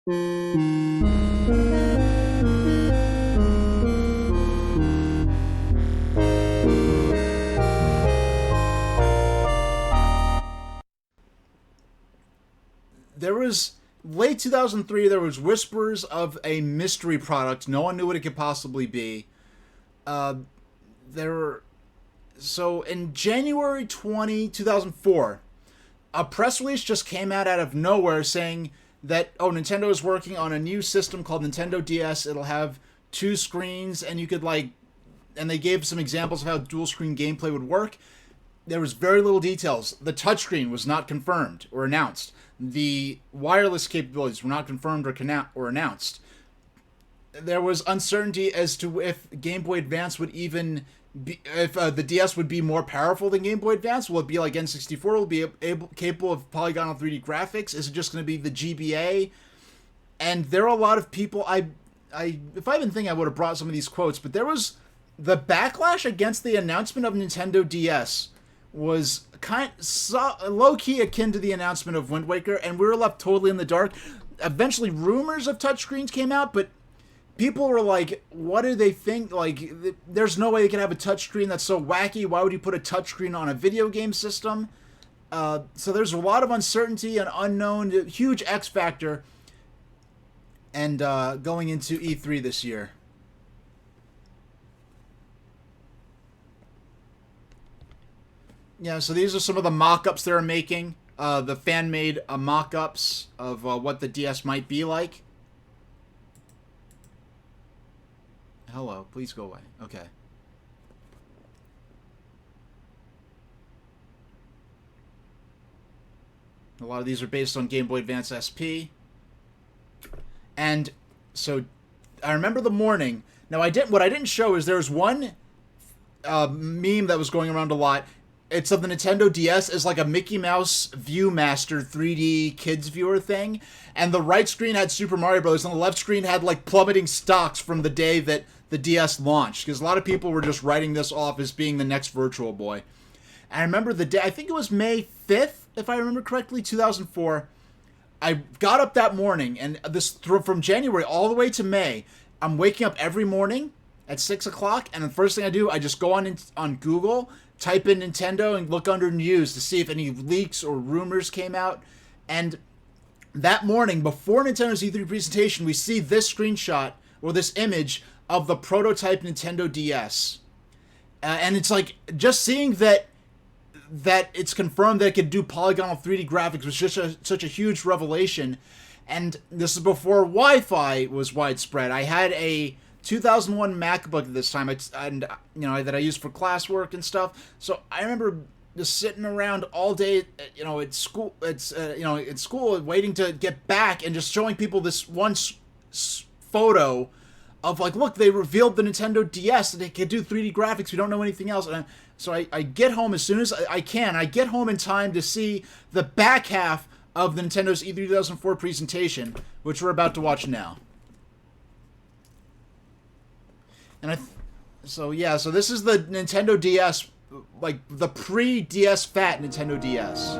There was late 2003. There was whispers of a mystery product. No one knew what it could possibly be. Uh, there were so in January 2004, a press release just came out of nowhere saying that Nintendo is working on a new system called Nintendo DS. It'll have two screens, and you could and they gave some examples of how dual screen gameplay would work. There was very little details. The touchscreen was not confirmed or announced. The wireless capabilities were not confirmed or announced. There was uncertainty as to if Game Boy Advance would even be, if the DS would be more powerful than Game Boy Advance. Will it be like N64? Will it be capable of polygonal 3D graphics? Is it just going to be the GBA? And there are a lot of people. If I didn't think I would have brought some of these quotes, but there was the backlash against the announcement of Nintendo DS was low key akin to the announcement of Wind Waker, and we were left totally in the dark. Eventually, rumors of touchscreens came out, but people were like, what do they think? Like, there's no way they could have a touchscreen that's so wacky. Why would you put a touchscreen on a video game system? So there's a lot of uncertainty and unknown, huge X factor, and going into E3 this year. Yeah, so these are some of the mock-ups they're making. The fan-made mock-ups of what the DS might be like. Hello, please go away. Okay. A lot of these are based on Game Boy Advance SP. And so I remember the morning. Now what I didn't show is there's one meme that was going around a lot. It's of the Nintendo DS as like a Mickey Mouse Viewmaster 3D kids viewer thing, and the right screen had Super Mario Bros. And the left screen had like plummeting stocks from the day that the DS launched, because a lot of people were just writing this off as being the next Virtual Boy. And I remember the day, I think it was May 5th, if I remember correctly, 2004. I got up that morning, and this from January all the way to May, I'm waking up every morning at 6 o'clock, and the first thing I do, I just go on Google, type in Nintendo, and look under news to see if any leaks or rumors came out. And that morning, before Nintendo's E3 presentation, we see this screenshot, or this image, of the prototype Nintendo DS. And it's like, just seeing that it's confirmed that it could do polygonal 3D graphics was just such a huge revelation. And this is before Wi-Fi was widespread. I had a 2001 MacBook at this time, that I used for classwork and stuff. So I remember just sitting around all day, at school. At school, waiting to get back, and just showing people this one photo of like, look, they revealed the Nintendo DS and it could do 3D graphics. We don't know anything else. And so I get home as soon as I can. I get home in time to see the back half of the Nintendo's E3 2004 presentation, which we're about to watch now. And so this is the Nintendo DS, like the pre-DS Fat Nintendo DS.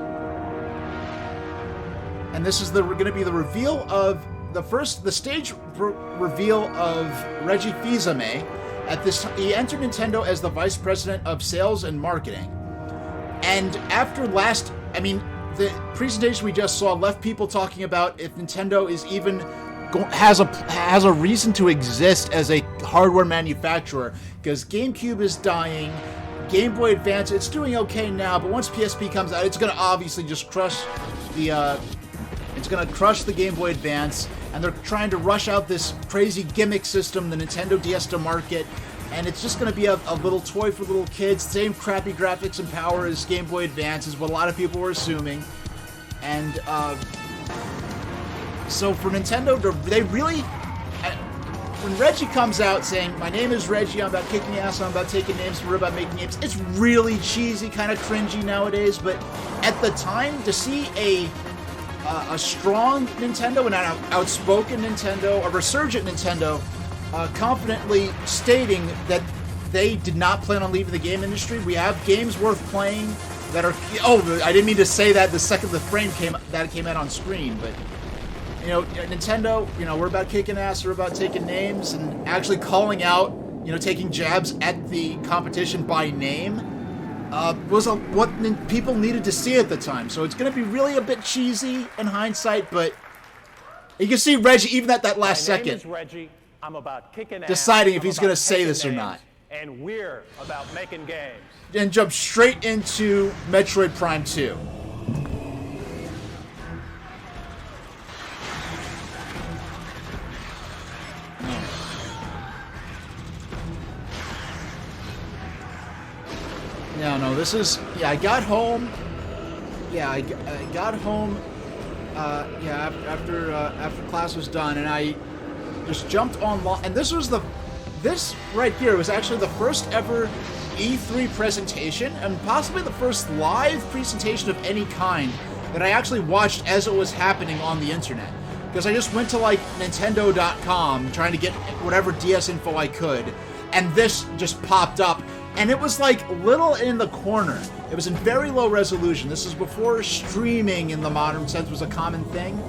And this is going to be the reveal of the stage reveal of Reggie Fils-Aimé. At this time, he entered Nintendo as the vice president of sales and marketing. And after the presentation we just saw left people talking about if Nintendo is even has a reason to exist as a hardware manufacturer, because GameCube is dying. Game Boy Advance, it's doing okay now, but once PSP comes out, it's going to obviously just crush the Game Boy Advance, and they're trying to rush out this crazy gimmick system, the Nintendo DS, to market, and it's just going to be a little toy for little kids. Same crappy graphics and power as Game Boy Advance is what a lot of people were assuming. And so for Nintendo, they really... When Reggie comes out saying, my name is Reggie, I'm about kicking ass, I'm about taking names, we're about making games, it's really cheesy, kind of cringy nowadays, but at the time, to see a strong Nintendo, an outspoken Nintendo, a resurgent Nintendo, confidently stating that they did not plan on leaving the game industry. We have games worth playing that are... Oh, I didn't mean to say that the second the frame came out on screen, but you know, Nintendo, you know, we're about kicking ass, we're about taking names, and actually calling out, you know, taking jabs at the competition by name was what people needed to see at the time. So it's going to be really a bit cheesy in hindsight, but you can see Reggie, even at that last second, is Reggie. I'm about kicking ass. Deciding if he's going to say this or not. And we're about making games. And jump straight into Metroid Prime 2. No, this is... Yeah, I got home... Yeah, I got home... yeah, after class was done, and I just jumped online. And this was the... This right here was actually the first ever E3 presentation, and possibly the first live presentation of any kind that I actually watched as it was happening on the internet. Because I just went to, like, Nintendo.com trying to get whatever DS info I could, and this just popped up. And it was, like, little in the corner. It was in very low resolution. This is before streaming in the modern sense was a common thing.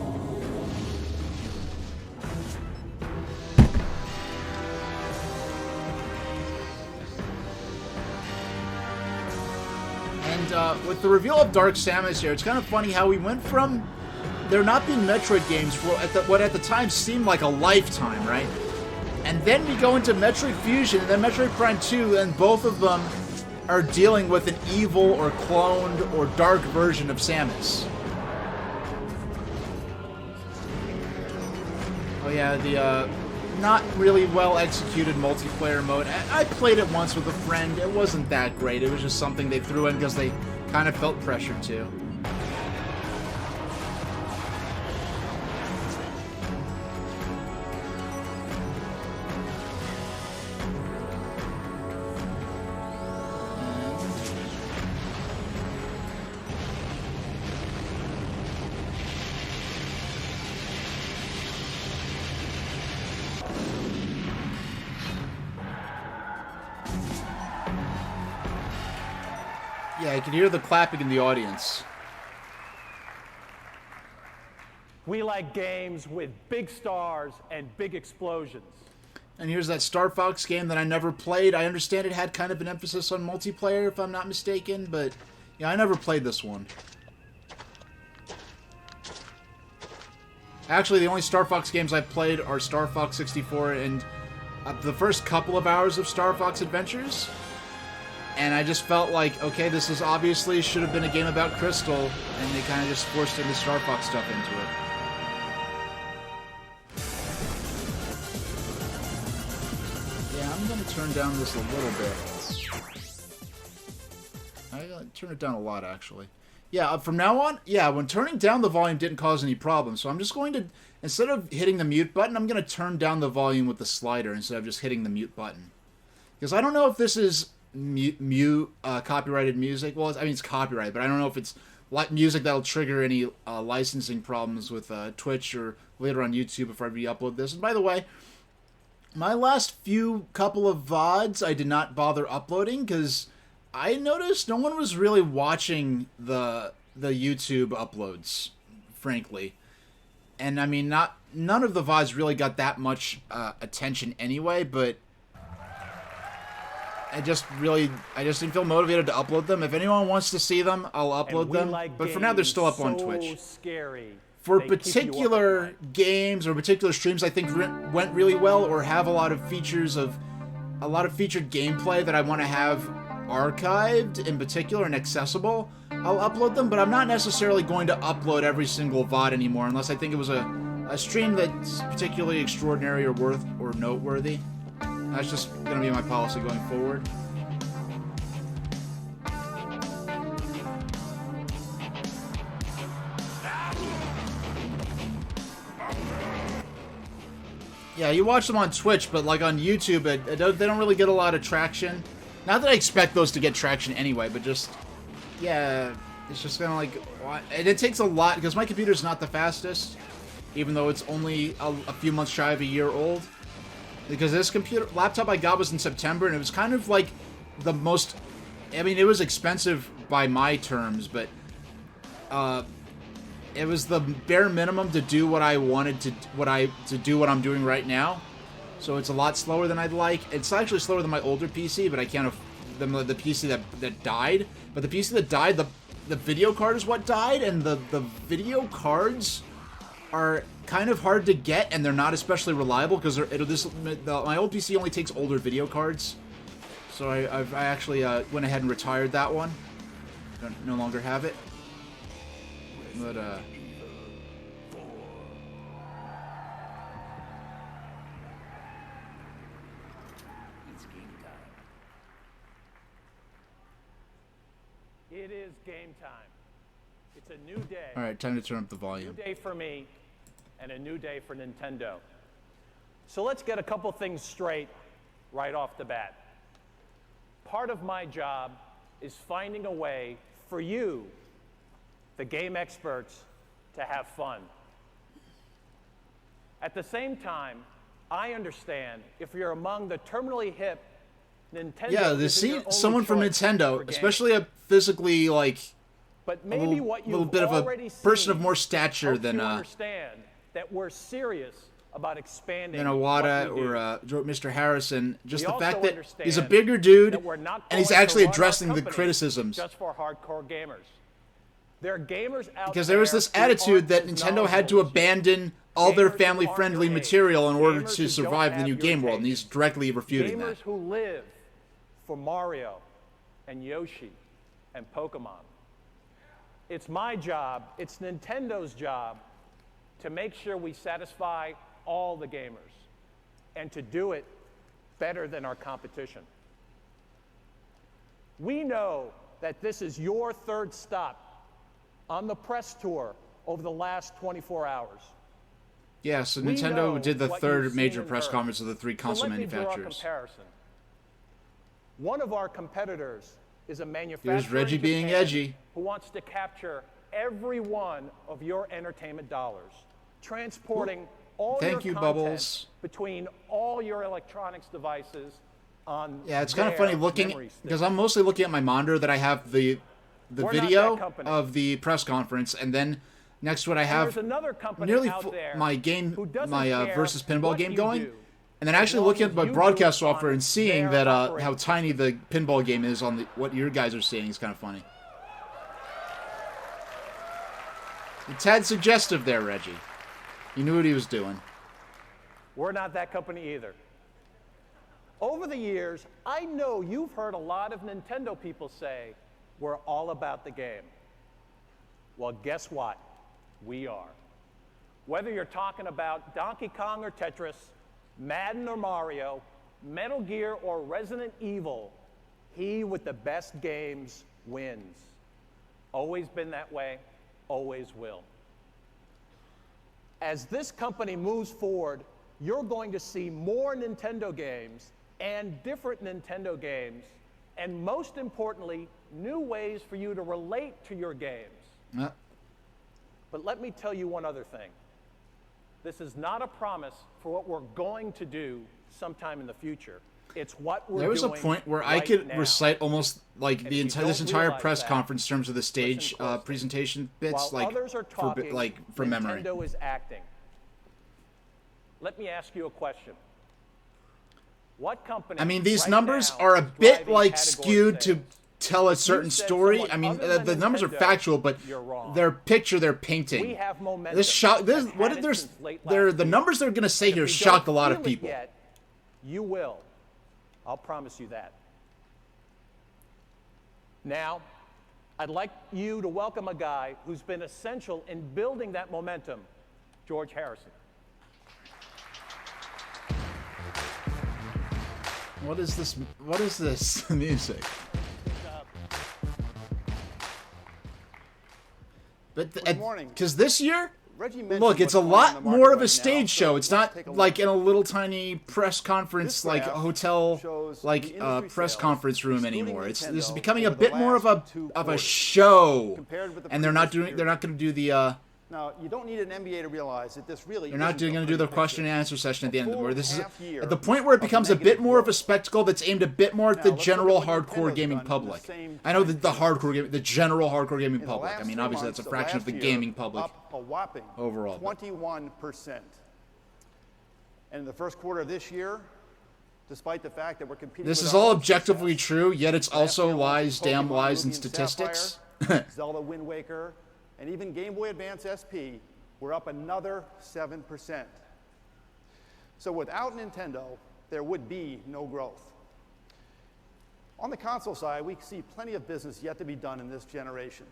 And with the reveal of Dark Samus here, it's kind of funny how we went from there not being Metroid games for what at the time seemed like a lifetime, right? And then we go into Metroid Fusion and then Metroid Prime 2, and both of them are dealing with an evil or cloned or dark version of Samus. Oh yeah, the not really well executed multiplayer mode. I played it once with a friend. It wasn't that great. It was just something they threw in because they kind of felt pressured to. Yeah, I can hear the clapping in the audience. We like games with big stars and big explosions. And here's that Star Fox game that I never played. I understand it had kind of an emphasis on multiplayer, if I'm not mistaken, but yeah, I never played this one. Actually, the only Star Fox games I've played are Star Fox 64 and the first couple of hours of Star Fox Adventures. And I just felt like, okay, this is obviously should have been a game about Crystal, and they kind of just forced in the Star Fox stuff into it. Yeah, I'm going to turn down this a little bit. I'm going to turn it down a lot, actually. Yeah, from now on, yeah, when turning down the volume didn't cause any problems, so I'm just going to, instead of hitting the mute button, I'm going to turn down the volume with the slider instead of just hitting the mute button. Because I don't know if this is copyrighted music. Well, I mean, it's copyrighted, but I don't know if it's music that'll trigger any licensing problems with Twitch or later on YouTube if I re-upload this. And by the way, my last couple of VODs I did not bother uploading because I noticed no one was really watching the YouTube uploads, frankly. And I mean, none of the VODs really got that much attention anyway, but I just didn't feel motivated to upload them. If anyone wants to see them, I'll upload them. But for now, they're still up on Twitch. For particular games or particular streams I think went really well or have a lot of featured gameplay that I want to have archived in particular and accessible, I'll upload them. But I'm not necessarily going to upload every single VOD anymore unless I think it was a stream that's particularly extraordinary or noteworthy. That's just going to be my policy going forward. Yeah, you watch them on Twitch, but like on YouTube, they don't really get a lot of traction. Not that I expect those to get traction anyway, but just, yeah, it's just kind of like, and it takes a lot, because my computer's not the fastest, even though it's only a few months shy of a year old. Because this laptop I got was in September, and it was kind of like the most, I mean, it was expensive by my terms, but it was the bare minimum to do what I wanted to do what I'm doing right now. So it's a lot slower than I'd like. It's actually slower than my older PC, but I can't the PC that died. But the PC that died, the video card is what died, and the video cards are kind of hard to get, and they're not especially reliable because my old PC only takes older video cards. So I actually went ahead and retired that one. Don't no longer have it. But It is game time. It's a new day. all right, time to turn up the volume. New day for me, and a new day for Nintendo. So let's get a couple things straight right off the bat. Part of my job is finding a way for you, the game experts, to have fun. At the same time, I understand if you're among the terminally hip, Nintendo. Yeah, to see someone from Nintendo, especially a physically but maybe what little bit of a person of more stature than understand that we're serious about expanding than Iwata or Mr. Harrison. Just we the fact that understand he's a bigger dude and he's going actually to run our addressing the company criticisms. just for hardcore gamers. There are gamers out Because there was this attitude that Nintendo had to abandon all their family-friendly material in order to survive the new game world, and he's directly refuting that. Gamers who live for Mario and Yoshi and Pokemon. It's my job, it's Nintendo's job, to make sure we satisfy all the gamers and to do it better than our competition. We know that this is your third stop on the press tour over the last 24 hours. Yeah, so Nintendo did the third major press conference of the three console manufacturers. One of our competitors is a manufacturer Here's Reggie being edgy. who wants to capture every one of your entertainment dollars, transporting all your content Bubbles. between all your electronics devices on Yeah, it's kind of funny looking, because I'm mostly looking at my monitor that I have the video of the press conference, and then next to it I have nearly my versus pinball game going. And then actually looking at my broadcast software and seeing that how tiny the pinball game is on what your guys are seeing is kind of funny. A tad suggestive there, Reggie. He knew what he was doing. We're not that company either. Over the years, I know you've heard a lot of Nintendo people say, we're all about the game. Well, guess what? We are. Whether you're talking about Donkey Kong or Tetris, Madden or Mario, Metal Gear or Resident Evil, he with the best games wins. Always been that way, always will. As this company moves forward, you're going to see more Nintendo games and different Nintendo games, and most importantly, new ways for you to relate to your games. Yeah. But let me tell you one other thing. This is not a promise for what we're going to do sometime in the future. It's what we're doing. There was a point where I could recite almost like this entire press conference in terms of the stage presentation bits, while others are talking, from memory. Nintendo is acting. Let me ask you a question. What company? I mean, these numbers are a bit skewed to tell a certain story. I mean, the numbers are factual, but their picture they're painting. We have momentum. The numbers they're going to say here shocked a lot of people. You will. I'll promise you that. Now, I'd like you to welcome a guy who's been essential in building that momentum, George Harrison. What is this? What is this music? But because this year, look, it's a lot more of a stage show. It's not like in a little tiny press conference, like a hotel, press conference room anymore. This is becoming a bit more of a show, and they're not going to do the Now, you don't need an MBA to realize that this really They're not isn't going a to do the pretty question and picture. answer session at the end, full where this is half year at the point where it of becomes a bit negative more of a growth. spectacle that's aimed a bit more at the Now, let's general look at what hardcore Nintendo's gaming done in the public. same I know that the time hardcore the general hardcore gaming In the public. last I mean, 3 obviously months that's a fraction of the last year, gaming public up a whopping overall. 21%. And in the first quarter of this year, despite the fact that we're competing This with is our all own objectively success, true, yet it's last also year lies, damn Pokemon lies, and Ruby and statistics. Sapphire, Zelda Wind Waker, and even Game Boy Advance SP were up another 7%. So without Nintendo, there would be no growth. On the console side, we see plenty of business yet to be done in this generation.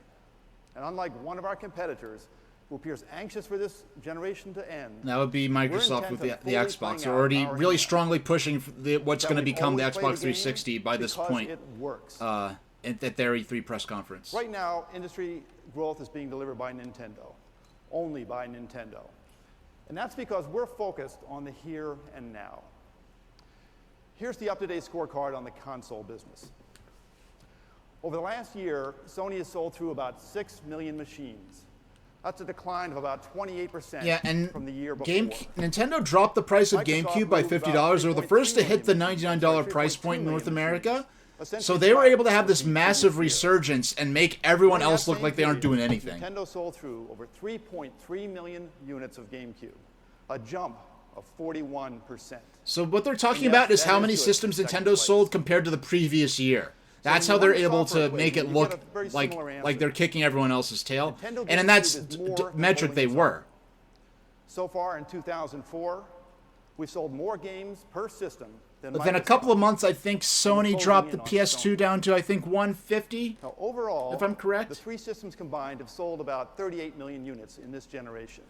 And unlike one of our competitors, who appears anxious for this generation to end, That would be Microsoft intent with on the fully Xbox. playing They're out already our really hand. strongly pushing for what's that going to we've become the always played Xbox the game 360 by this because point it works. at their E3 press conference. Right now, industry growth is being delivered by Nintendo, only by Nintendo. And that's because we're focused on the here and now. Here's the up-to-date scorecard on the console business. Over the last year, Sony has sold through about 6 million machines. That's a decline of about 28% Yeah, and from the year before. Nintendo dropped the price of Microsoft GameCube by moved $50. about They were the 3.3 first to hit the million machines, $99 sorry, price 3.2 point in North million America. machines. So Essentially they were flat able to have from this the massive previous year. resurgence and make everyone During that else look same like they aren't period, doing anything. Nintendo sold through over 3.3 million units of GameCube, a jump of 41%. So what they're talking And about yes, is that how is many good systems for second Nintendo place. sold compared to the previous year. That's when how you they're run the able software to make it equation, you get look a very like similar answer. like they're kicking everyone else's tail. Nintendo And in that GameCube is more than metric holding they its own. were. So far in 2004, we've sold more games per system than But then a Microsoft. couple of months, I think Sony closing dropped the in on PS2 Sony. down to I think 150. Now, overall, if I'm correct. the three systems combined have sold about 38 million units in this generation.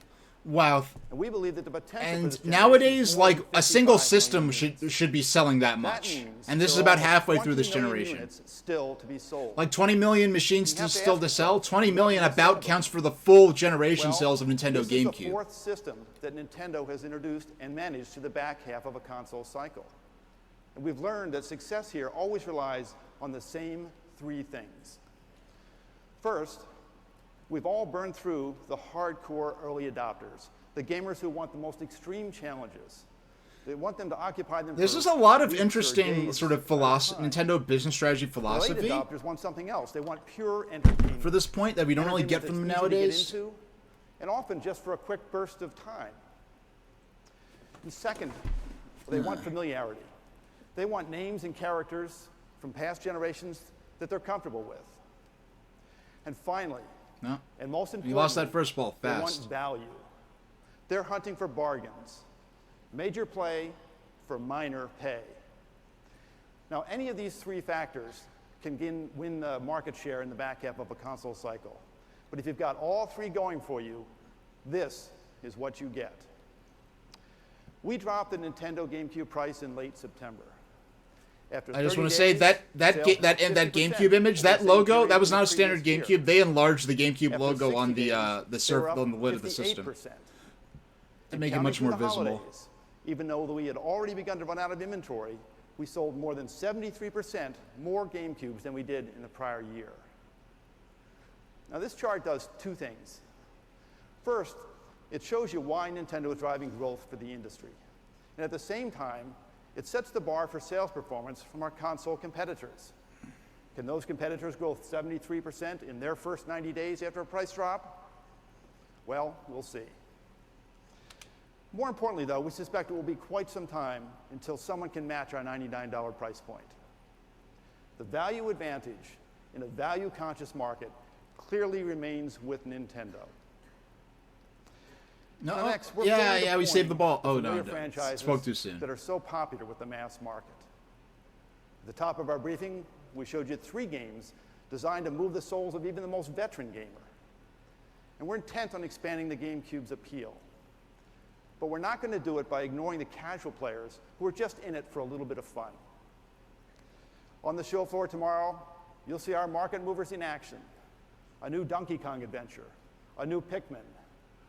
Wow. And we believe that the potential for this And generation nowadays, is more like than a single 55 system million units. should be selling that That much. means And this is there are about almost halfway through 20 this million generation. units still to be sold. Like 20 million machines You have to still ask to sell. yourself, 20 million what about percent of counts for the full generation Well, sales of Nintendo this is the GameCube. fourth system that Nintendo has introduced and managed to the back half of a console cycle. And we've learned that success here always relies on the same three things. First, we've all burned through the hardcore early adopters, the gamers who want the most extreme challenges. They want them to occupy them This for is a lot of weeks or interesting days sort of at a philosophy, time. Nintendo business strategy Late philosophy adopters want something else. They want pure entertainment. for this point that we don't really get Entertainment from them that's easy to get nowadays. into, and often just for a quick burst of time. And second, they want familiarity. They want names and characters from past generations that they're comfortable with. And finally, No. and most importantly, You lost that first ball they want fast. value. They're hunting for bargains. Major play for minor pay. Now, any of these three factors can win market share in the back half of a console cycle. But if you've got all three going for you, this is what you get. We dropped the Nintendo GameCube price in late September. After I just 30 want to say days, that sales were that 50% GameCube image, of the that same logo, period that was in not the a standard previous year. GameCube. They enlarged the GameCube After logo 60 on the days, they were up on the lid of the system 58%. to And make it counting much through more the visible. holidays, even though we had already begun to run out of inventory, we sold more than 73% more GameCubes than we did in the prior year. Now, this chart does two things. First, it shows you why Nintendo is driving growth for the industry. And at the same time, it sets the bar for sales performance from our console competitors. Can those competitors grow 73% in their first 90 days after a price drop? Well, we'll see. More importantly, though, we suspect it will be quite some time until someone can match our $99 price point. The value advantage in a value-conscious market clearly remains with Nintendo. No, Now next, we're yeah, filling the yeah, we point saved the ball. with Oh no, familiar no, franchises spoke too soon. that are so popular with the mass market. At the top of our briefing, we showed you three games designed to move the souls of even the most veteran gamer. And we're intent on expanding the GameCube's appeal. But we're not going to do it by ignoring the casual players who are just in it for a little bit of fun. On the show floor tomorrow, you'll see our market movers in action. A new Donkey Kong adventure, a new Pikmin,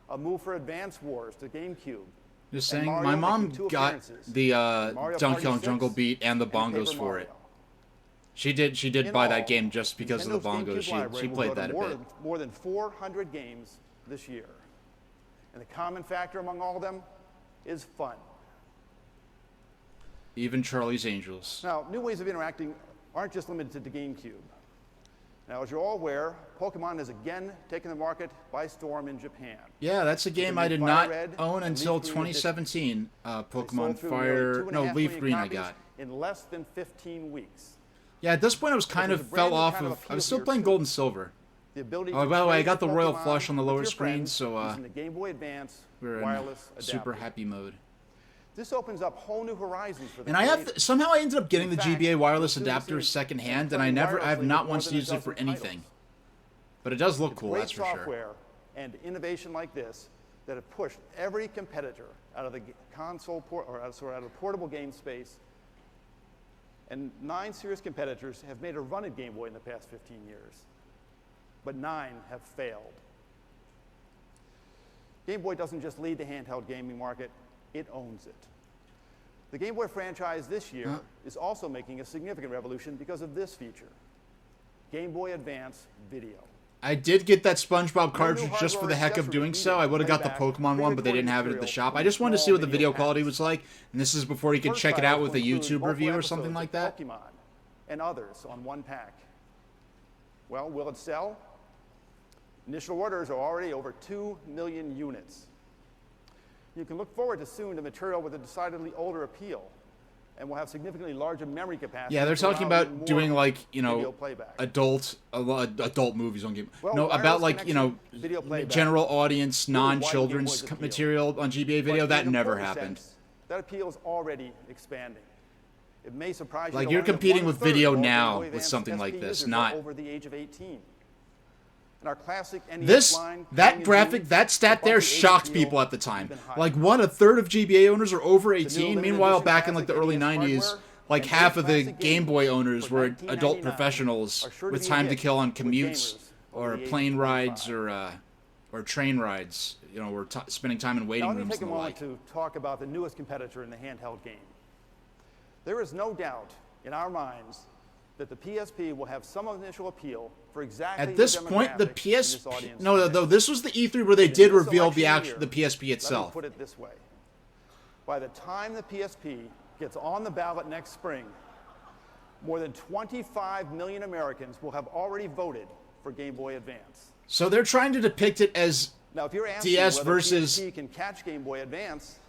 a move for Advance Wars to GameCube. Just and saying, Mario my mom making two got appearances, the Mario Donkey Party Kong 6 Jungle Beat and the and bongos Paper for it. Mario. She did In buy all, that game just because of the Nintendo's bongos. GameCube library She will played go to that a bit. more than 400 games this year. And the common factor among all of them is fun. Even Charlie's Angels. Now, new ways of interacting aren't just limited to the GameCube. Now, as you're all aware, Pokemon has again taken the market by storm in Japan. Yeah, that's a game I did not own until 2017. Pokemon Fire, no, Leaf Green I got. In less than 15 weeks. Yeah, at this point I was kind of fell off of, I was still playing Gold and Silver. Oh, by the way, I got the Royal Flush on the lower screen, so the Game Boy Advance we're wireless in super happy mode. This opens up whole new horizons for the And I have somehow I ended up getting the GBA wireless adapter secondhand, and I have not once used it for anything. But it does look cool, that's for sure. Software and innovation like this that have pushed every competitor out of the console or out of the portable game space. And 9 serious competitors have made a run at Game Boy in the past 15 years, but 9 have failed. Game Boy doesn't just lead the handheld gaming market, it owns it. The Game Boy franchise this year is also making a significant revolution because of this feature, Game Boy Advance Video. I did get that SpongeBob cartridge just for the heck of doing so. I would have got the Pokemon one, but they didn't have it at the shop. I just wanted to see what the video quality was like, and this is before you could check it out with a YouTube review or something like that. Pokemon and others on one pack. Well, will it sell? Initial orders are already over 2 million units. You can look forward to soon to material with a decidedly older appeal, and will have significantly larger memory capacity. Yeah, they're talking about doing, like, you know, adult movies on Game. Well, no, about, like, you know, general audience, non-children's material on GBA video. That never happened. That appeal is already expanding. It may surprise you. Like, you're competing with video now with something like this, not over the age of 18. And our classic this, that graphic, that stat there shocked people at the time. Like, what, a third of GBA owners are over 18? Meanwhile, back in, like, the early 90s, like, half of the Game Boy owners were adult professionals with time to kill on commutes or plane rides or train rides. You know, we're spending time in waiting rooms and the like. Let me take a moment to talk about the newest competitor in the handheld game. There is no doubt in our minds that the PSP will have some initial appeal for exactly at this point, the PSP. No, though this was the E3 where they did reveal the PSP itself. Let me put it this way: by the time the PSP gets on the ballot next spring, more than 25 million Americans will have already voted for Game Boy Advance. So they're trying to depict it as now, if you're asking DS whether versus PSP can catch Game Boy Advance,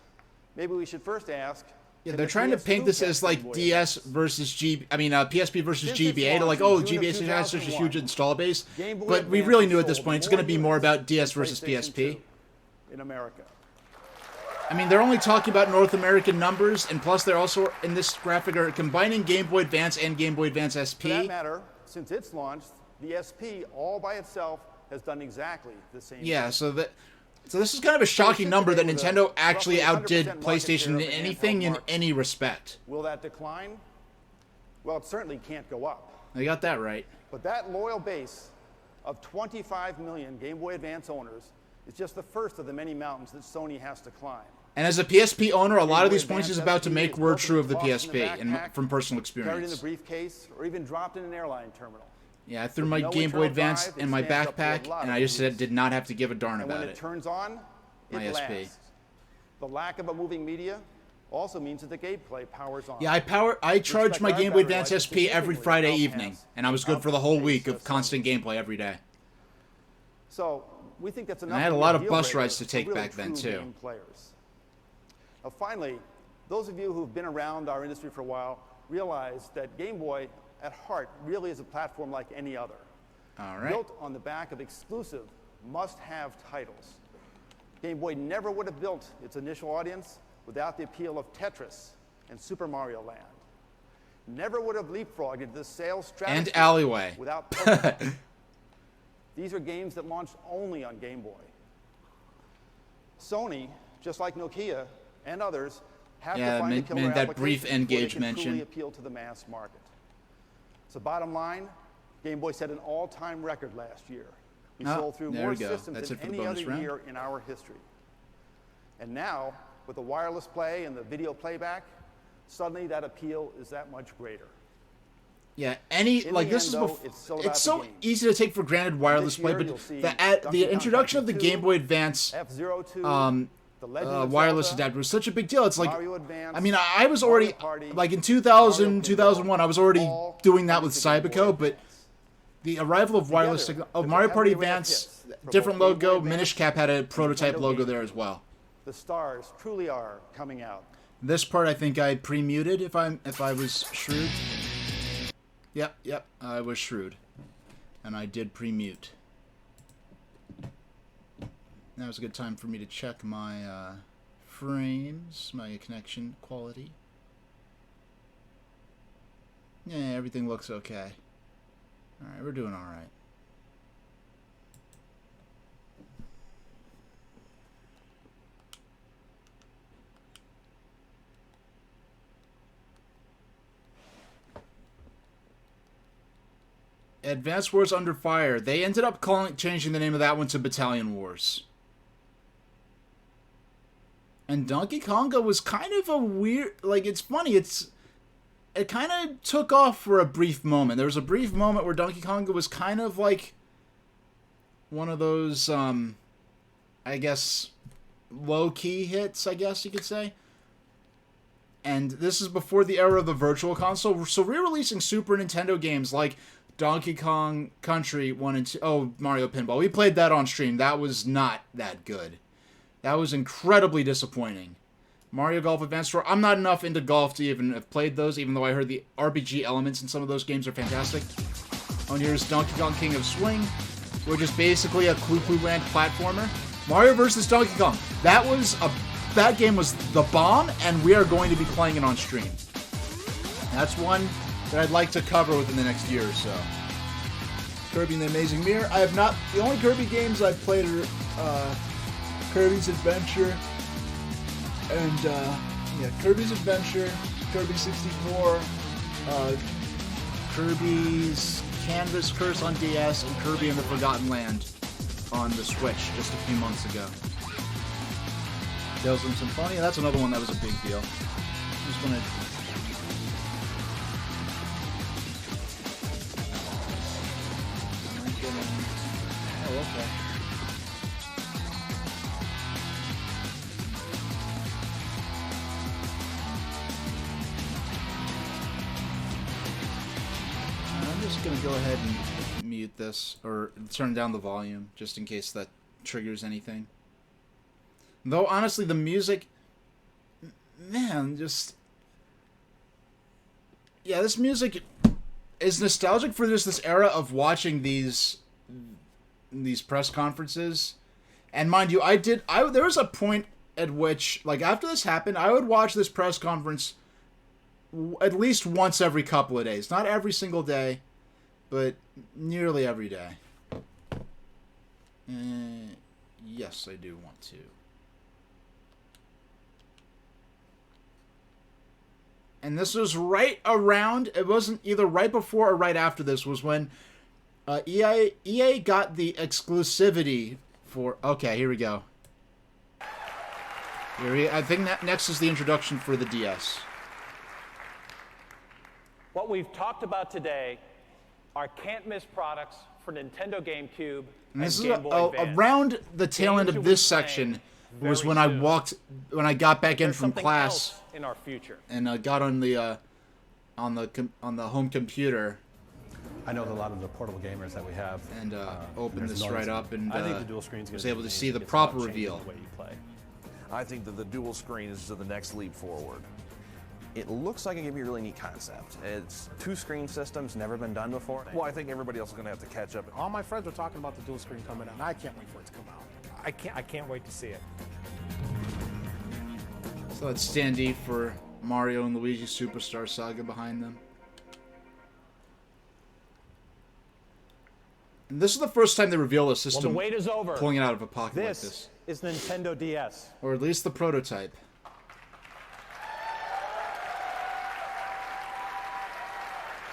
maybe we should first ask. Yeah, they're trying to paint this as like DS versus PSP versus GBA. To like, oh, GBA has such a huge install base, but we really knew at this point it's going to be more about DS versus PSP. In America. I mean, they're only talking about North American numbers, and plus they're also, in this graphic, are combining Game Boy Advance and Game Boy Advance SP. For that matter, since its launch, the SP all by itself has done exactly the same thing. So this is kind of a shocking number that Nintendo actually outdid PlayStation in anything in any respect. Will that decline? Well, it certainly can't go up. They got that right. But that loyal base of 25 million Game Boy Advance owners is just the first of the many mountains that Sony has to climb. And as a PSP owner, a lot of these points is about to make word true of the PSP, and from personal experience. Carried in the briefcase, or even dropped in an airline terminal. Yeah, I threw my Game Boy Advance in my backpack, and I just did not have to give a darn about it. When it turns on, it lasts. The lack of a moving media also means that the gameplay powers on. Yeah, I charged my Game Boy Advance SP every Friday evening, and I was good for the whole week of constant gameplay every day. So we think that's enough. And I had a lot of bus rides to take back then too. Now, finally, those of you who've been around our industry for a while realize that Game Boy, at heart, really is a platform like any other. All right. Built on the back of exclusive, must-have titles. Game Boy never would have built its initial audience without the appeal of Tetris and Super Mario Land. Never would have leapfrogged into the sales strategy and Alleyway without Pokemon. These are games that launched only on Game Boy. Sony, just like Nokia and others, have to find a killer that brief N-Gage mention. Truly appeal to the mass market. So bottom line, Game Boy set an all-time record last year. We sold through more systems than any other year in our history. And now, with the wireless play and the video playback, suddenly that appeal is that much greater. Yeah, In like the this end, is though, it's still about it's the so game. easy to take for granted wireless This play, year, but you'll see the Donkey Kong introduction of the Country Game 2, Boy Advance F-Zero 2, The Legend of wireless Zelda, adapter was such a big deal. It's like, Mario Advance, I mean, I was Mario already Party, like in Mario 2000, Pinball, 2001, I was already all doing that coming with to Game Boy Cyberco, but Advance. the arrival of wireless Together, of it's a Mario Party heavy array of Advance, hits for different both Game Boy logo, Advance Minish Cap had a and prototype Nintendo logo there GameCube. as well. The stars truly are coming out. This part I think I pre-muted if I was shrewd. Yep, I was shrewd. And I did pre-mute. Now is a good time for me to check my frames, my connection quality. Yeah, everything looks okay. Alright, we're doing alright. Advance Wars Under Fire. They ended up changing the name of that one to Battalion Wars. And Donkey Konga was kind of a weird... Like, it's funny. It kind of took off for a brief moment. There was a brief moment where Donkey Konga was kind of like one of those, I guess, low-key hits, I guess you could say. And this is before the era of the Virtual Console. So re-releasing Super Nintendo games like Donkey Kong Country 1 and 2... Oh, Mario Pinball. We played that on stream. That was not that good. That was incredibly disappointing. Mario Golf Advance Tour. I'm not enough into golf to even have played those, even though I heard the RPG elements in some of those games are fantastic. Oh, and here's Donkey Kong King of Swing, which is basically a Clue Clue Land platformer. Mario vs. Donkey Kong. That game was the bomb, and we are going to be playing it on stream. That's one that I'd like to cover within the next year or so. Kirby and the Amazing Mirror. I have not... The only Kirby games I've played are Kirby's Adventure and, Kirby's Adventure, Kirby 64, Kirby's Canvas Curse on DS, and Kirby and the Forgotten Land on the Switch just a few months ago. Tales from Symphonia, that's another one that was a big deal. I'm just gonna... Oh, okay. I'm just gonna go ahead and mute this, or turn down the volume, just in case that triggers anything. Though, honestly, the music... Man, just... Yeah, this music is nostalgic for just this era of watching these press conferences. And mind you, there was a point at which, like, after this happened, I would watch this press conference at least once every couple of days. Not every single day, but nearly every day. Yes, I do want to. And this was right around, it wasn't either right before or right after this, was when EA got the exclusivity for... Okay, here we go. I think that next is the introduction for the DS. What we've talked about today are can't-miss products for Nintendo GameCube and This is Game Boy Advance. around the tail end Games of you'll this be playing section very was when soon. I got back in There's from something class else in our future. and got on the home computer I know that a lot of the portable gamers that we have and opened there's this noise right in up it. and I think the dual screen's was gonna able be to see the it's proper about changing reveal. the way you play. I think that the dual screen is the next leap forward. It looks like it could be a really neat concept. It's two screen systems, never been done before. Well, I think everybody else is going to have to catch up. All my friends are talking about the dual screen coming out, and I can't wait for it to come out. I can't wait to see it. So that's standee for Mario and Luigi Superstar Saga behind them. And this is the first time they reveal a Well, system the wait is over. pulling it out of a pocket like This this. is Nintendo DS. Or at least the prototype.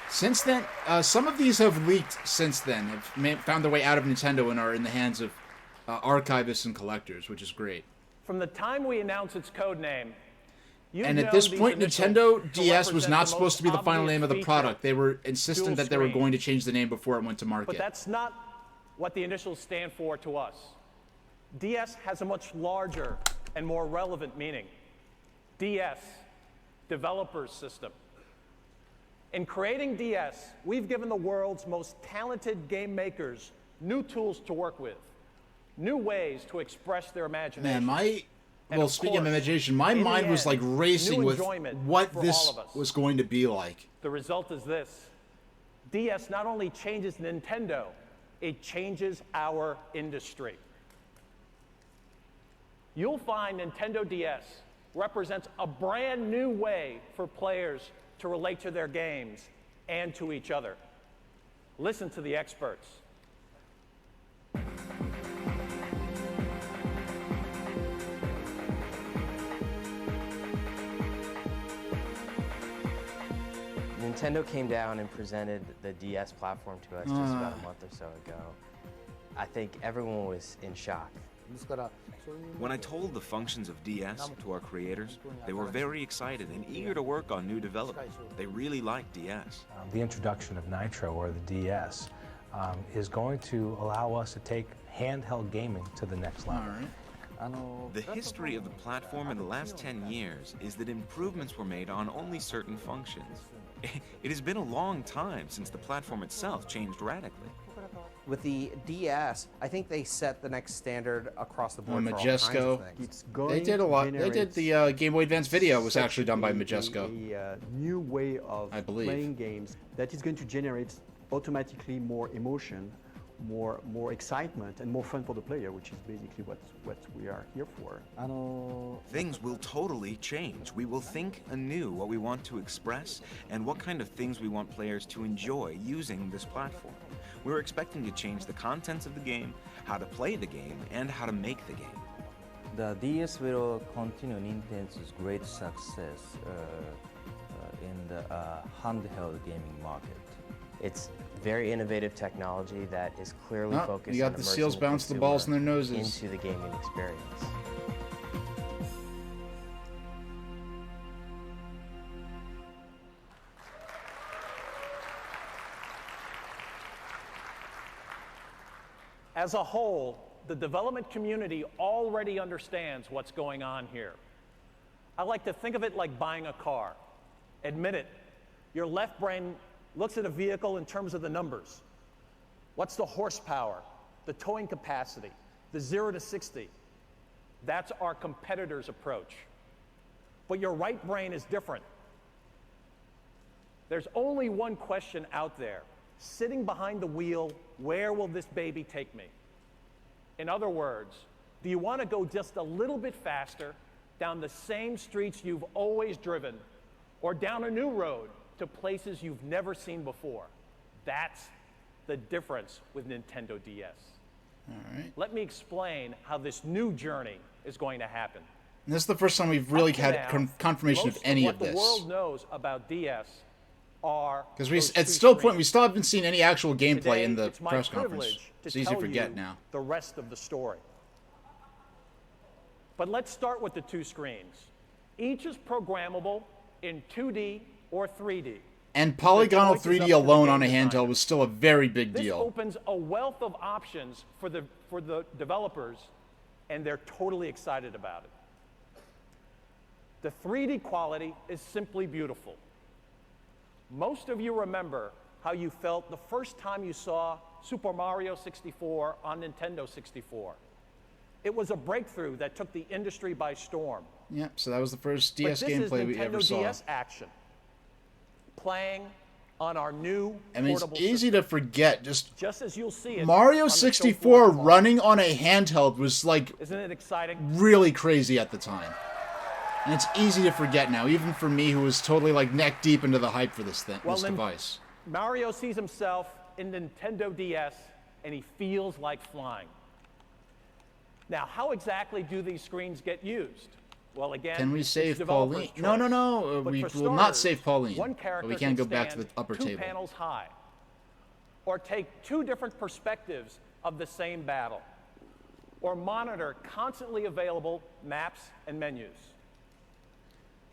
Since then, some of these have leaked since then, have found their way out of Nintendo and are in the hands of archivists and collectors, which is great. From the time we announced its code name, And at this point, Nintendo DS was not supposed to be the final name of the product. They were insistent that they were going to change the name before it went to market. But that's not what the initials stand for to us. DS has a much larger and more relevant meaning. DS, Developer's System. In creating DS, we've given the world's most talented game makers new tools to work with, new ways to express their imagination. Man, well, speaking of imagination, my mind was like racing with what this was going to be like. The result is this. DS not only changes Nintendo, it changes our industry. You'll find Nintendo DS represents a brand new way for players to relate to their games and to each other. Listen to the experts. Nintendo came down and presented the DS platform to us just about a month or so ago. I think everyone was in shock. When I told the functions of DS to our creators, they were very excited and eager to work on new development. They really liked DS. The introduction of Nitro, or the DS, is going to allow us to take handheld gaming to the next level. The history of the platform in the last 10 years is that improvements were made on only certain functions. It has been a long time since the platform itself changed radically. With the DS, I think they set the next standard across the board for all kinds Majesco. of things. They did a lot. They did the Game Boy Advance video was actually done by Majesco. A new way of I believe. playing games that is going to generate automatically more emotion, more excitement, and more fun for the player, which is basically what we are here for. Things will totally change. We will think anew what we want to express and what kind of things we want players to enjoy using this platform. We're expecting to change the contents of the game, how to play the game, and how to make the game. The DS will continue Nintendo's great success in the handheld gaming market. It's very innovative technology that is clearly focused you got on the immersing seals bounce the balls in their noses into the gaming experience. As a whole, the development community already understands what's going on here. I like to think of it like buying a car. Admit it, your left brain looks at a vehicle in terms of the numbers. What's the horsepower, the towing capacity, the 0 to 60? That's our competitor's approach. But your right brain is different. There's only one question out there. Sitting behind the wheel, where will this baby take me? In other words, do you want to go just a little bit faster down the same streets you've always driven, or down a new road to places you've never seen before? That's the difference with Nintendo DS. All right. Let me explain how this new journey is going to happen. And this is the first time we've really had confirmation of any of this. What the world knows about DS are because we still haven't seen any actual gameplay in the press conference. It's easy to forget now. The rest of the story. But let's start with the two screens. Each is programmable in 2D or 3D. And polygonal 3D alone on a handheld was still a very big deal. This opens a wealth of options for the developers, and they're totally excited about it. The 3D quality is simply beautiful. Most of you remember how you felt the first time you saw Super Mario 64 on Nintendo 64. It was a breakthrough that took the industry by storm. Yep, so that was the first DS gameplay we ever saw. Nintendo DS action, playing on our new portable it's easy to forget. Just as you'll see it. Mario 64 running on a handheld was like, isn't it exciting? Really crazy at the time. And it's easy to forget now, even for me who was totally like neck deep into the hype for this device. Mario sees himself in Nintendo DS, and he feels like flying. Now, how exactly do these screens get used? Well, again, can we save Pauline? No. We will not save Pauline. But we can go back to the upper table. 2 panels high. Or take 2 different perspectives of the same battle. Or monitor constantly available maps and menus.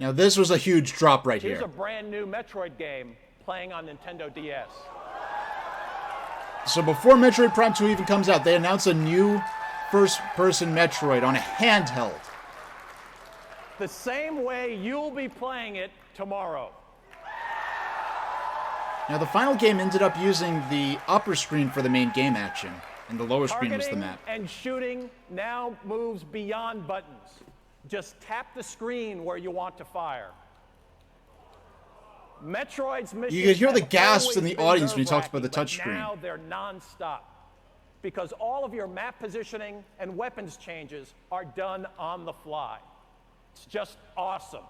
Now, this was a huge drop right Here's here. a brand new Metroid game playing on Nintendo DS. So before Metroid Prime 2 even comes out, they announce a new first-person Metroid on a handheld. The same way you'll be playing it tomorrow. Now, the final game ended up using the upper screen for the main game action, and the lower screen was the map. And shooting now moves beyond buttons. Just tap the screen where you want to fire. Metroid's mission. You could hear the gasps in the audience when he talks about the touchscreen. Now they're non-stop, because all of your map positioning and weapons changes are done on the fly. It's just awesome.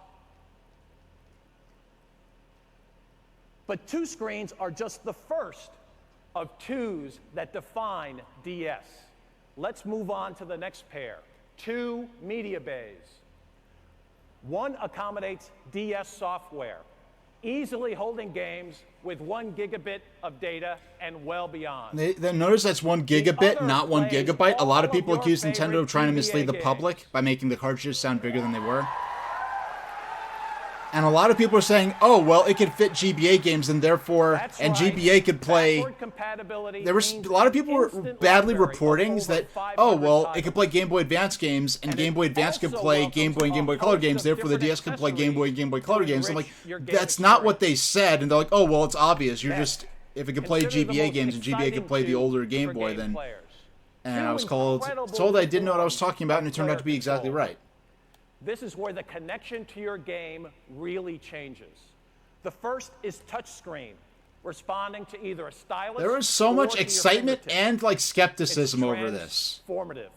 But two screens are just the first of twos that define DS. Let's move on to the next pair. Two media bays. One accommodates DS software, easily holding games with 1 gigabit of data and well beyond. They notice that's 1 gigabit, not 1 gigabyte. A lot of people accuse Nintendo of trying to mislead the public by making the cartridges sound bigger than they were. And a lot of people are saying, oh, well, it could fit GBA games, and therefore, and GBA could play. There was a lot of people were badly reporting that, oh, well, it could play Game Boy Advance games, and Game Boy Advance could play Game Boy and Game Boy Color games, therefore the DS could play Game Boy and Game Boy Color games. I'm like, that's not what they said, and they're like, oh, well, it's obvious. You're just, if it could play GBA games and GBA could play the older Game Boy, then. And I was told I didn't know what I was talking about, and it turned out to be exactly right. This is where the connection to your game really changes. The first is touchscreen, responding to either a stylus. There was so much excitement and like skepticism over this. Transformative.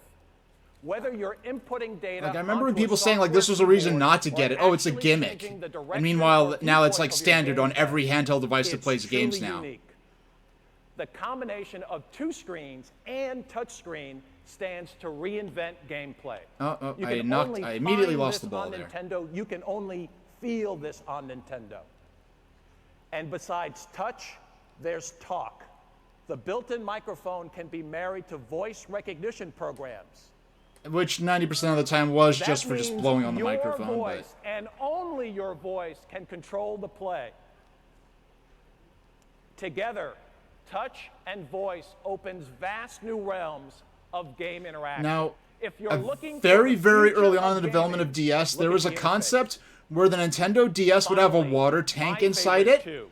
Whether you're inputting data. Like I remember when people saying like this was a reason not to get it. Oh, it's a gimmick. And meanwhile, now it's like standard on every handheld device that plays games now. Unique. The combination of two screens and touchscreen stands to reinvent gameplay. I immediately lost the ball there. Nintendo, you can only feel this on Nintendo. And besides touch, there's talk. The built-in microphone can be married to voice recognition programs. Which 90% of the time was just for just blowing on the microphone. Your voice, and only your voice, can control the play. Together, touch and voice opens vast new realms of game interaction. Now, if you're looking very early on in the development of DS, there was a concept where the Nintendo DS would have a water tank inside it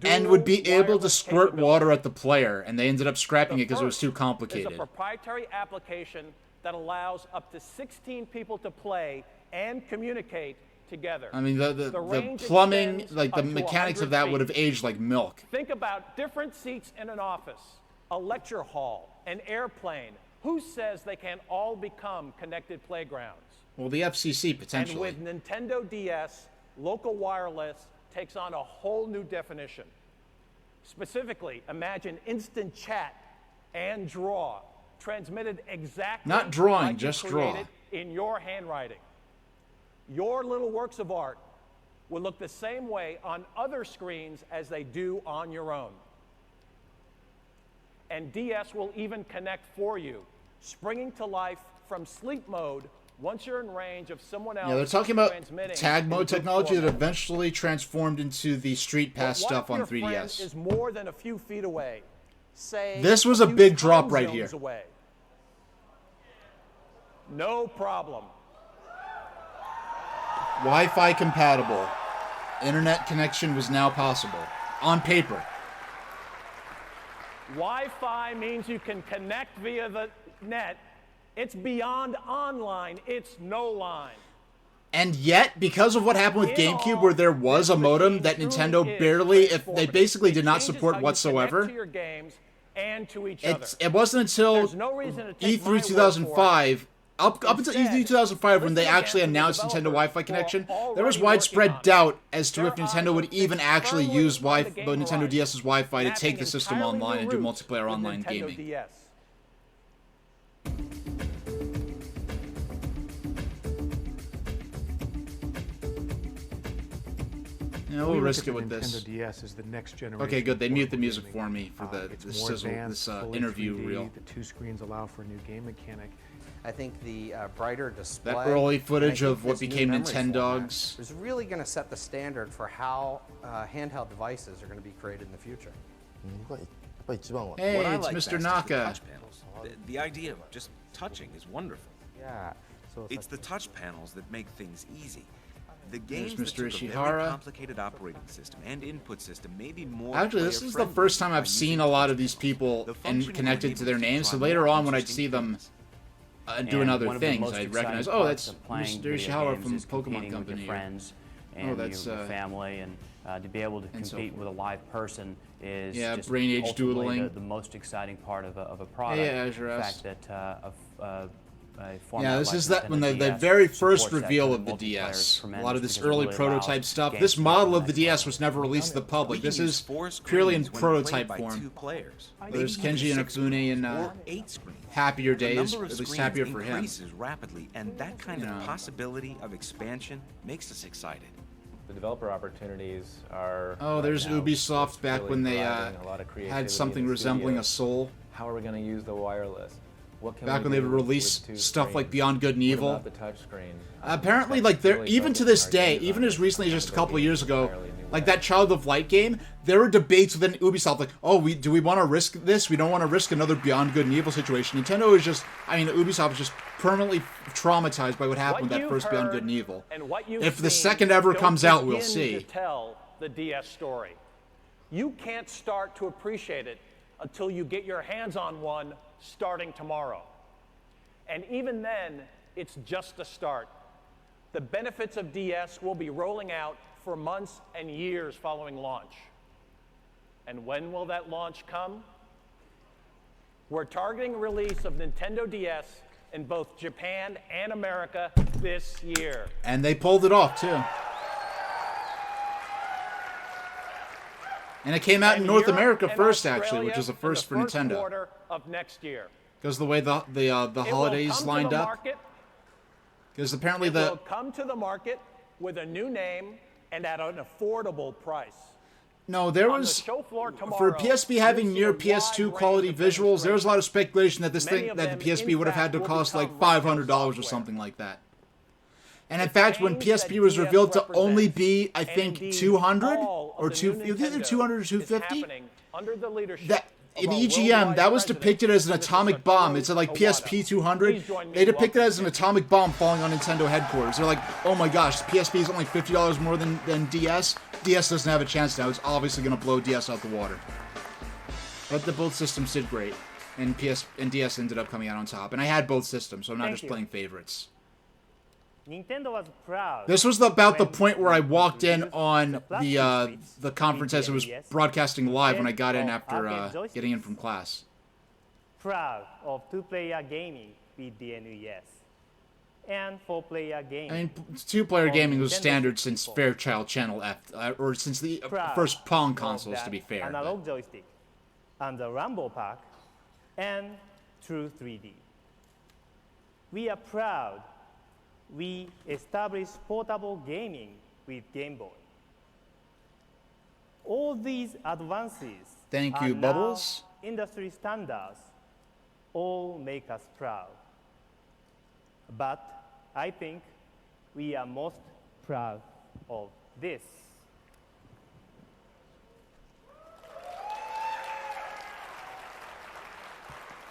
and would be able to squirt water at the player, and they ended up scrapping it because it was too complicated. It's a proprietary application that allows up to 16 people to play and communicate together. I mean, the plumbing, like the mechanics of that would have aged like milk. Think about different seats in an office, a lecture hall, an airplane. Who says they can all become connected playgrounds? Well, the FCC, potentially. And with Nintendo DS, local wireless takes on a whole new definition. Specifically, imagine instant chat and draw, transmitted exactly not drawing, like just you draw. created in your handwriting. Your little works of art will look the same way on other screens as they do on your own. And DS will even connect for you, springing to life from sleep mode once you're in range of someone else. Yeah, they're talking about tag mode technology that eventually transformed into the Street Pass stuff on 3DS. Is more than a few feet away. Say this was a big drop right here. Away. No problem. Wi-Fi compatible. Internet connection was now possible. On paper. Wi-Fi means you can connect via the net. It's beyond online. It's no line. And yet, because of what happened with GameCube, where there was a modem that Nintendo barely, if they basically did not support whatsoever, it wasn't until E3 2005, up until E3 2005, when they actually announced Nintendo Wi-Fi connection, there was widespread doubt as to if Nintendo would even actually use Nintendo DS's Wi-Fi to take the system online and do multiplayer online gaming. Yeah, we'll risk it with this. DS is the next generation. Okay, good. They mute the music for me for the sizzle, this interview 3D, reel. The two screens allow for a new game mechanic. I think the brighter display. That early footage of what this new became memory Nintendogs format is really going to set the standard for how handheld devices are going to be created in the future. Hey, What I it's like Mr. best is the Naka. touch panels. The idea of just touching is wonderful. Yeah. So It's the touch panels that make things easy. The There's games that Mr. took a very Ishihara. complicated operating system and input system may be more Actually, this is the player-friendly first time by I've seen using a lot touch of these people The and function connected will to their enable you names. So try later more on, when I'd interesting see them things. doing And other one of the things, most I'd exciting recognize, oh, parts that's of playing Mr. video Ishihara games from is Pokemon competing with Company. your friends and that's, your family, and to be able to and so compete forth. with a live person is Yeah, just brain age ultimately doodling. the most exciting part of a product. Yeah, Azure the S. fact that a Yeah, format this like is that when the Nintendo very DS first supports that reveal kind of the multiplayer is DS. A lot tremendous of this because it early really prototype allows stuff. games This to go to model the of the next DS level. was never released to the public. We can This use is 4 purely in screens when played prototype by form. 2 players. There's Maybe Kenji even 6 Inafune in screens or 8 screens. happier The days, number of at least screens happier for him. increases rapidly, and that kind of possibility of expansion makes us excited. The developer opportunities are. Oh, there's right now Ubisoft what's back really when they driving a lot of had creativity something in the resembling a studios. soul. How are we going to use the wireless? What can Back we when they do would release with 2 stuff like screens? Beyond Good and What Evil. about the touch screen? Apparently, like they're even to this day, even as recently as just a couple of years ago, like that Child of Light game, there were debates within Ubisoft, like, oh, do we want to risk this? We don't want to risk another Beyond Good and Evil situation. Nintendo is just, I mean, Ubisoft is just permanently traumatized by what happened with that you've first Beyond heard Good and Evil. And what you've If the seen second ever don't comes out, we'll begin see. To tell the DS story. You can't start to appreciate it until you get your hands on one starting tomorrow. And even then, it's just a start. The benefits of DS will be rolling out for months and years following launch. And when will that launch come? We're targeting a release of Nintendo DS in both Japan and America this year. And they pulled it off, too. And it came out in North Europe America and first, actually, Australia which is a in first the for first Nintendo. quarter of next year. Because the way the It will holidays come to lined the up. market. Because apparently It will come to the market with a new name and at an affordable price. No, there On the was show floor for tomorrow, PSP you'll having see near a wide PS2 range quality of visuals. There was a lot of speculation that Many of the them, PSP in would have had fact, to will cost like become $500 or software. something like that. And in fact, when PSP was revealed to only be, I think, 200 or either 200 or 250, under the leadership that in EGM that was depicted as an atomic bomb. It's like PSP 200. They depict it as an atomic bomb falling on Nintendo headquarters. They're like, oh my gosh, PSP is only $50 more than DS. DS doesn't have a chance now. It's obviously going to blow DS out the water. But both systems did great, and DS ended up coming out on top. And I had both systems, so I'm not just playing favorites. Nintendo was proud. This was about the point where I walked in on the conference as it was broadcasting live when I got in after getting in from class. Proud of two-player gaming with the NES. And four-player gaming. I mean, two-player gaming was standard since Fairchild Channel F, or since the first Pong consoles, to be fair. Analog joystick, and the Rumble Pack, and True 3D. We are proud we established portable gaming with Game Boy. All these advances Thank are you, now Bubbles. industry standards, all make us proud. But I think we are most proud of this.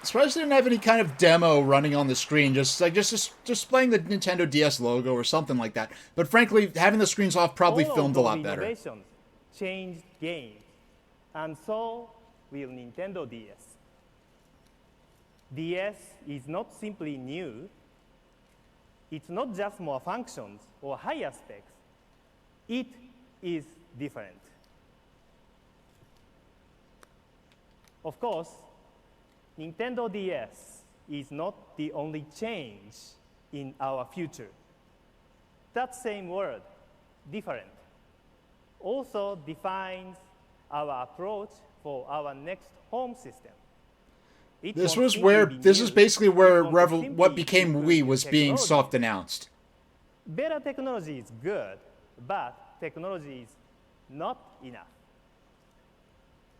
Surprised they didn't have any kind of demo running on the screen, just displaying the Nintendo DS logo or something like that. But frankly, having the screens off probably All filmed a of lot those better. Innovations changed games, and so will Nintendo DS. DS is not simply new. It's not just more functions or higher specs. It is different. Of course, Nintendo DS is not the only change in our future. That same word, different, also defines our approach for our next home system. This is basically where what became Wii was being soft announced. Better technology is good, but technology is not enough.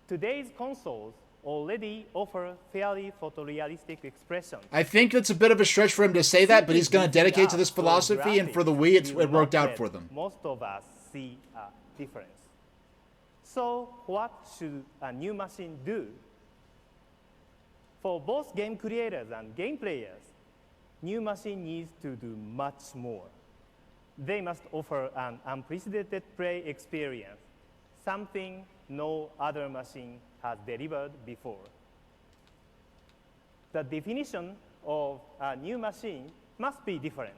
Today's consoles already offer fairly photorealistic expression. I think it's a bit of a stretch for him to say that, but he's going to dedicate to this philosophy, and for the Wii, it worked out for them. Most of us see a difference. So what should a new machine do? For both game creators and game players, new machine needs to do much more. They must offer an unprecedented play experience, something no other machine has delivered before. The definition of a new machine must be different.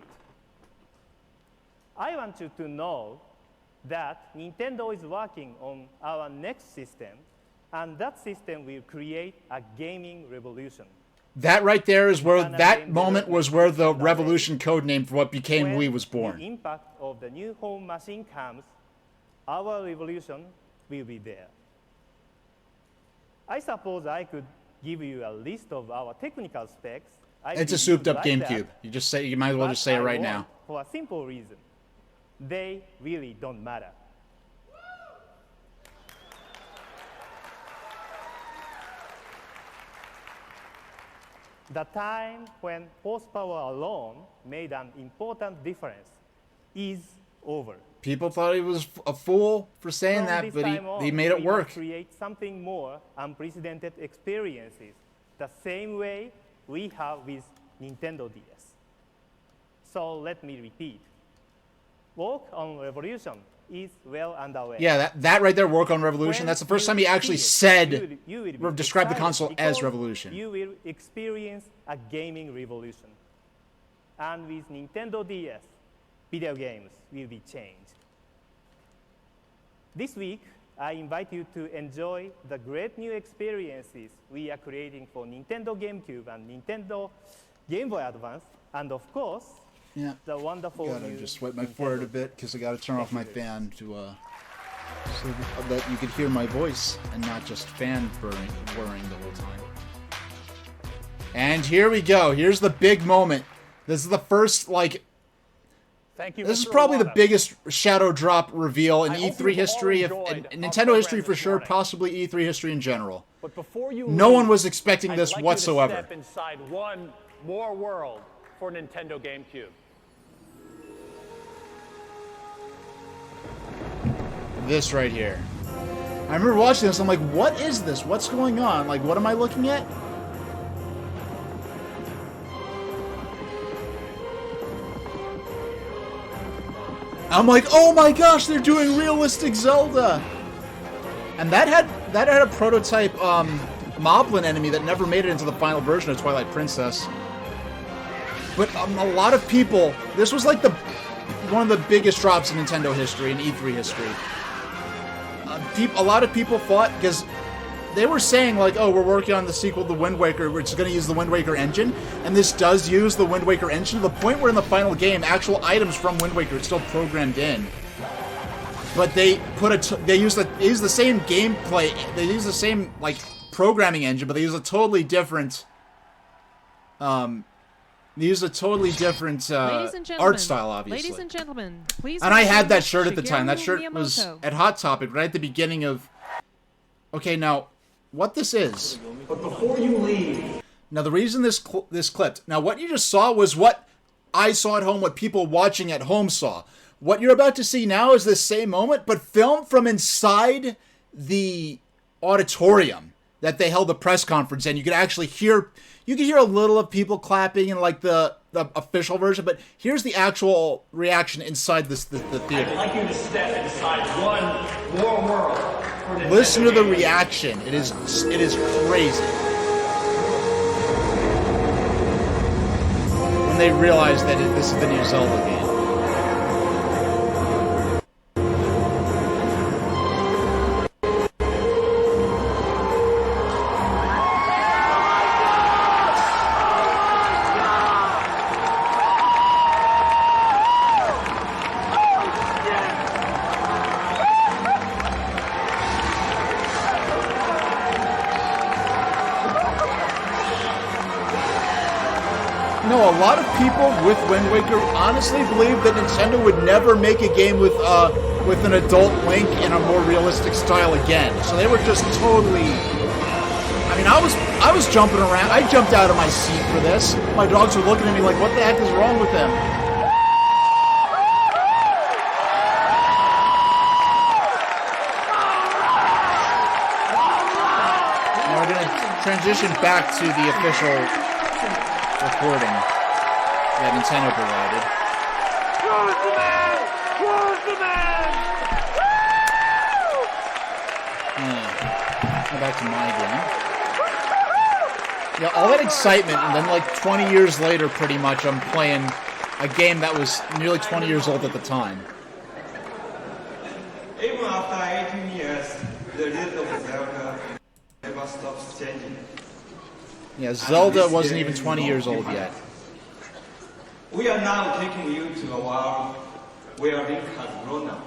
I want you to know that Nintendo is working on our next system, and that system will create a gaming revolution. That right there is where, that moment was where the Revolution codename for what became Wii was born. When the impact of the new home machine comes, our revolution will be there. I suppose I could give you a list of our technical specs. It's a souped-up GameCube. You might as well just say it right now. For a simple reason. They really don't matter. The time when horsepower alone made an important difference is over. People thought he was a fool for saying that, but he made it work. Create something more unprecedented experiences, the same way we have with Nintendo DS. So let me repeat. Work on Revolution is well underway. Yeah, that right there, work on Revolution. That's the first time he actually said, described the console as Revolution. You will experience a gaming revolution. And with Nintendo DS, video games will be changed. This week, I invite you to enjoy the great new experiences we are creating for Nintendo GameCube and Nintendo Game Boy Advance, and of course, the wonderful gotta just sweat my forehead a bit because I gotta turn off my fan to so that you could hear my voice and not just fan whirring the whole time. And here we go. Here's the big moment. This is the first, like, this is probably the biggest shadow drop reveal in E3 history, in Nintendo history for sure, possibly E3 history in general. But before you no one was expecting this whatsoever. Step inside one more world for Nintendo GameCube. This right here. I remember watching this, I'm like, what is this? What's going on? Like, what am I looking at? I'm like, oh my gosh, they're doing realistic Zelda! And that had a prototype Moblin enemy that never made it into the final version of Twilight Princess. But a lot of people, this was like one of the biggest drops in Nintendo history, in E3 history. A lot of people thought, because they were saying like, oh, we're working on the sequel to Wind Waker, which is going to use the Wind Waker engine, and this does use the Wind Waker engine to the point where in the final game, actual items from Wind Waker are still programmed in. But they use the same gameplay, they use the same like programming engine, but they use a totally different art style, obviously. Ladies and gentlemen, please. And I had that shirt at the time. That shirt was at Hot Topic right at the beginning of. Okay, now what this is. But before you leave. Now the reason this clipped. Now what you just saw was what I saw at home, what people watching at home saw. What you're about to see now is this same moment, but filmed from inside the auditorium that they held the press conference in. You could actually hear. You can hear a little of people clapping in like the official version, but here's the actual reaction inside the theater. I'd like you to step inside one more world. Listen to the reaction. It is crazy. When they realize that this is the new Zelda game. A lot of people with Wind Waker honestly believed that Nintendo would never make a game with an adult Link in a more realistic style again. So they were just totally I mean, I was jumping around. I jumped out of my seat for this. My dogs were looking at me like, what the heck is wrong with them? Now we're going to transition back to the official recording that Nintendo provided. Who's the man? Who's the man? Go back to my game. Yeah, all that excitement, and then like 20 years later, pretty much, I'm playing a game that was nearly 20 years old at the time. Even after 18 years, the Legend of Zelda never stops changing. Yeah, Zelda wasn't even 20 years old yet. We are now taking you to a world where Link has grown up.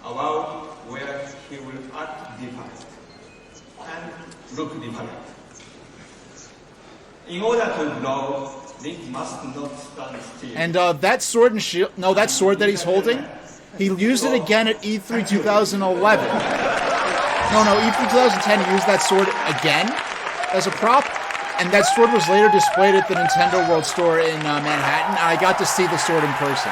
A world where he will act different and look different. In order to grow, Link must not stand still. And that sword and shield, no, that sword that he's holding, he used it again at E3 2011. No, E3 2010 he used that sword again as a prop, and that sword was later displayed at the Nintendo World Store in Manhattan, and I got to see the sword in person.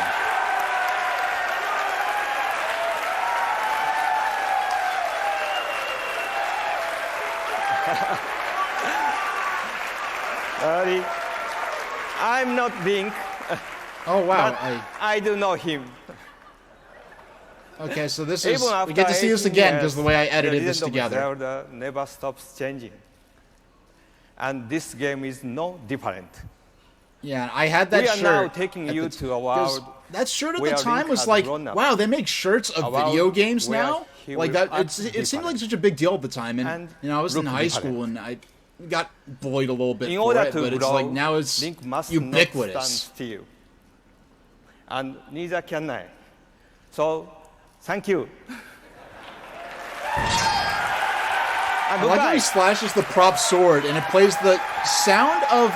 I'm not Link. Oh wow! I do know him. Okay, so this is we get to see this again because the way I edited this together. Zelda never stops changing, and this game is no different. Yeah, I had that shirt. We are now taking you to a world. That shirt at the time was like, wow, they make shirts of video games now. Like that, it seemed like such a big deal at the time, and you know, I was in high school and I got bullied a little bit for it, but it's like now it's ubiquitous. Not stand still. And neither can I. So, thank you. I like how he slashes the prop sword and it plays the sound of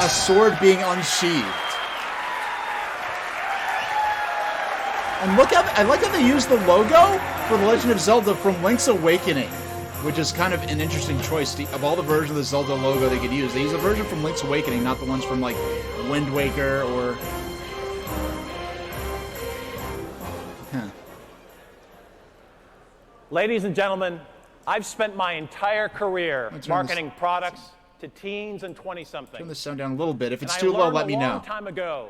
a sword being unsheathed. And look how I like how they use the logo for The Legend of Zelda from Link's Awakening, which is kind of an interesting choice. Of all the versions of the Zelda logo they could use, they use a version from Link's Awakening, not the ones from like Wind Waker or. Ladies and gentlemen, I've spent my entire career marketing products to teens and 20-somethings. Turn the sound down a little bit. If it's too low, let me know. A long time ago,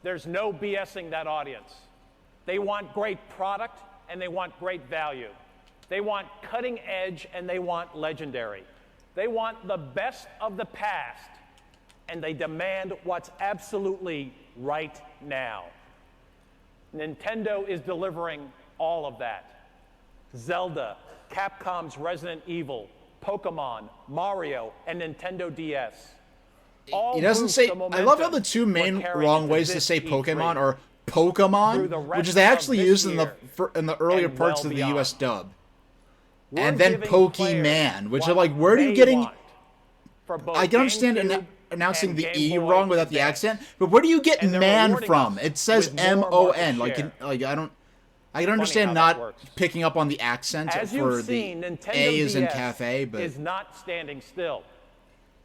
there's no BSing that audience. They want great product and they want great value. They want cutting edge and they want legendary. They want the best of the past and they demand what's absolutely right now. Nintendo is delivering all of that. Zelda, Capcom's Resident Evil, Pokemon, Mario, and Nintendo DS. He doesn't say. I love how the two main wrong ways to say Pokemon are Pokemon, which is they actually used in the earlier parts of the U.S. dub, and then Pokemon, which are like, where are you getting? I can understand announcing the E wrong without the accent, but where do you get man from? It says M-O-N. I can understand not picking up on the accent for the A is in cafe, but is not standing still.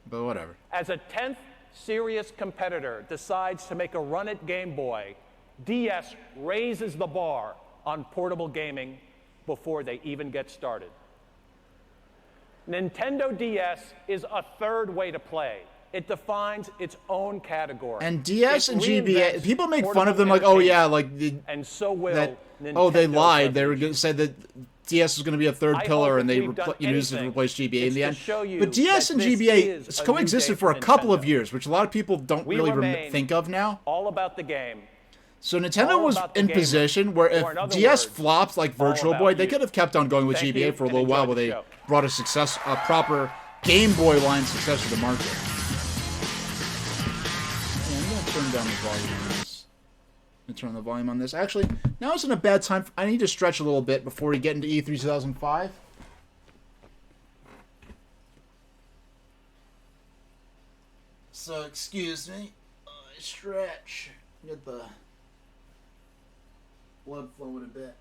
But whatever. As a 10th serious competitor decides to make a run at Game Boy, DS raises the bar on portable gaming before they even get started. Nintendo DS is a third way to play. It defines its own category. And DS and GBA, people make fun of them like, oh yeah, like and so will oh, they lied. They were going to say that DS was going to be a third pillar, and they used it to replace GBA in the end. But DS and GBA coexisted for a couple of years, which a lot of people don't really think of now. All about the game. So Nintendo was in position where if DS flopped like Virtual Boy, they could have kept on going with GBA for a little while, where they brought a proper Game Boy line success to the market. Yeah, I'm going to turn down the volume on this. Turn the volume on this. Actually, now isn't a bad time. I need to stretch a little bit before we get into E3 2005. So, excuse me. I stretch. Get the blood flowing a bit.